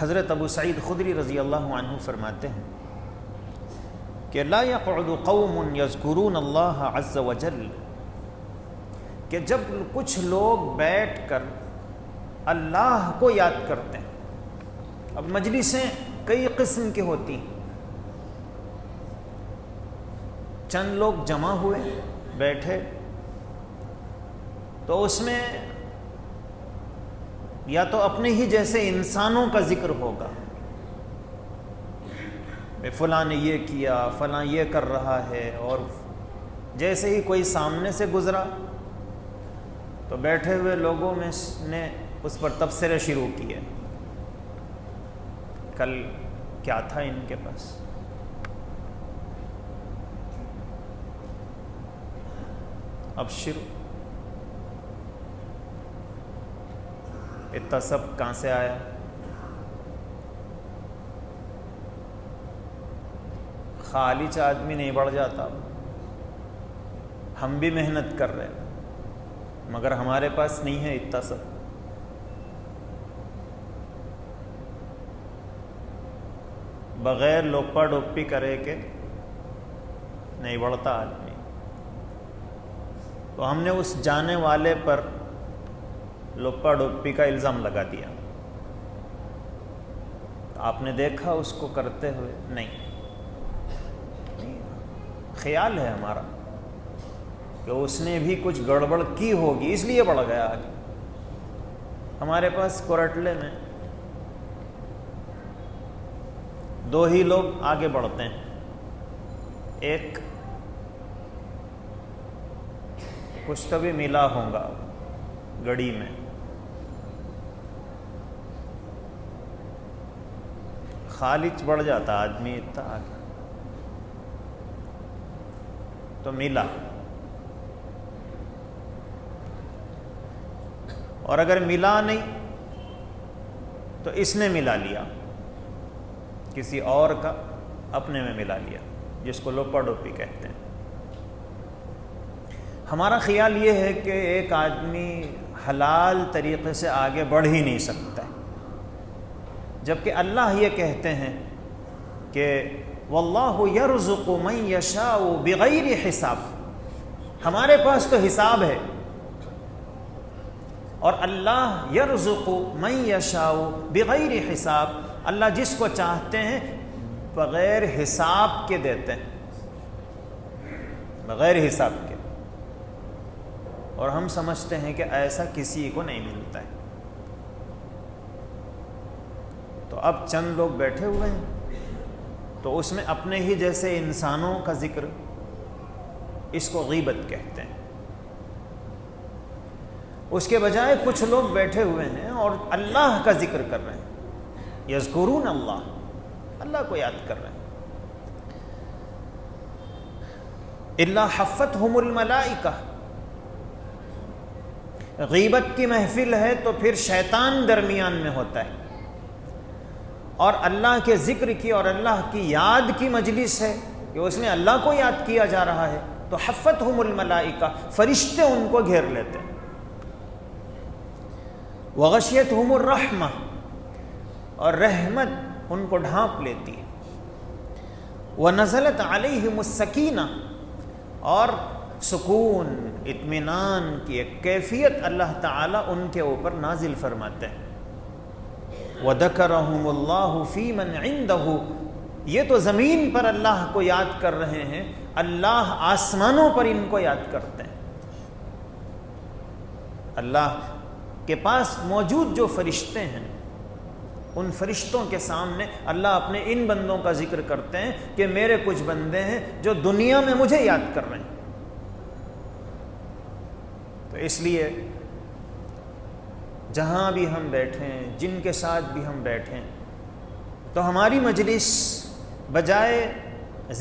حضرت ابو سعید خدری رضی اللہ عنہ فرماتے ہیں کہ لا يقعد قوم یذکرون اللہ عز وجل، کہ جب کچھ لوگ بیٹھ کر اللہ کو یاد کرتے ہیں. اب مجلسیں کئی قسم کی ہوتی ہیں. چند لوگ جمع ہوئے بیٹھے تو اس میں یا تو اپنے ہی جیسے انسانوں کا ذکر ہوگا، فلاں نے یہ کیا، فلاں یہ کر رہا ہے، اور جیسے ہی کوئی سامنے سے گزرا تو بیٹھے ہوئے لوگوں میں نے اس پر تبصرے شروع کیے، کل کیا تھا ان کے پاس، اب شروع اتنا سب کہاں سے آیا، خالص آدمی نہیں بڑھ جاتا. ہم بھی محنت کر رہے ہیں مگر ہمارے پاس نہیں ہے اتنا سب. بغیر لوپا ڈوپی کرے کہ نہیں بڑھتا آدمی. تو ہم نے اس جانے والے پر لوپا ڈوپی کا الزام لگا دیا. آپ نے دیکھا اس کو کرتے ہوئے؟ نہیں. خیال ہے ہمارا کہ اس نے بھی کچھ گڑبڑ کی ہوگی اس لیے بڑھ گیا آگے. ہمارے پاس کورٹلے میں دو ہی لوگ آگے بڑھتے ہیں. ایک کچھ تو بھی ملا ہوگا گڑی میں، خالص بڑھ جاتا آدمی اتنا آگے تو ملا. اور اگر ملا نہیں تو اس نے ملا لیا، کسی اور کا اپنے میں ملا لیا، جس کو لوپا ڈوپی کہتے ہیں. ہمارا خیال یہ ہے کہ ایک آدمی حلال طریقے سے آگے بڑھ ہی نہیں سکتا، جبکہ اللہ یہ کہتے ہیں کہ واللہ یرزق من یشاء بغیر حساب. ہمارے پاس تو حساب ہے، اور اللہ یرزق من یشاء بغیر حساب، اللہ جس کو چاہتے ہیں بغیر حساب کے دیتے ہیں، بغیر حساب کے. اور ہم سمجھتے ہیں کہ ایسا کسی کو نہیں ملتا ہے. تو اب چند لوگ بیٹھے ہوئے ہیں تو اس میں اپنے ہی جیسے انسانوں کا ذکر، اس کو غیبت کہتے ہیں. اس کے بجائے کچھ لوگ بیٹھے ہوئے ہیں اور اللہ کا ذکر کر رہے ہیں، یذکرون اللہ، اللہ کو یاد کر رہے ہیں. الا حفتہم الملائکہ، غیبت کی محفل ہے تو پھر شیطان درمیان میں ہوتا ہے، اور اللہ کے ذکر کی اور اللہ کی یاد کی مجلس ہے کہ اس میں اللہ کو یاد کیا جا رہا ہے، تو حفتہم الملائکہ، فرشتے ان کو گھیر لیتے ہیں. وغشیتہم الرحمہ، اور رحمت ان کو ڈھانپ لیتی ہے. ونزلت علیہم السکینہ، اور سکون، اطمینان کی ایک کیفیت اللہ تعالیٰ ان کے اوپر نازل فرماتے ہیں. وَذَكَرَهُمُ اللَّهُ فِي مَنْ عِنْدَهُ، یہ تو زمین پر اللہ کو یاد کر رہے ہیں، اللہ آسمانوں پر ان کو یاد کرتے ہیں. اللہ کے پاس موجود جو فرشتے ہیں، ان فرشتوں کے سامنے اللہ اپنے ان بندوں کا ذکر کرتے ہیں کہ میرے کچھ بندے ہیں جو دنیا میں مجھے یاد کر رہے ہیں. تو اس لیے جہاں بھی ہم بیٹھیں، جن کے ساتھ بھی ہم بیٹھیں، تو ہماری مجلس بجائے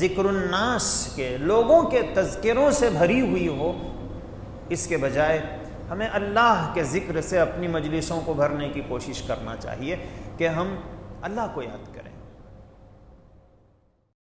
ذکر الناس کے، لوگوں کے تذکروں سے بھری ہوئی ہو، اس کے بجائے ہمیں اللہ کے ذکر سے اپنی مجلسوں کو بھرنے کی کوشش کرنا چاہیے کہ ہم اللہ کو یاد کریں.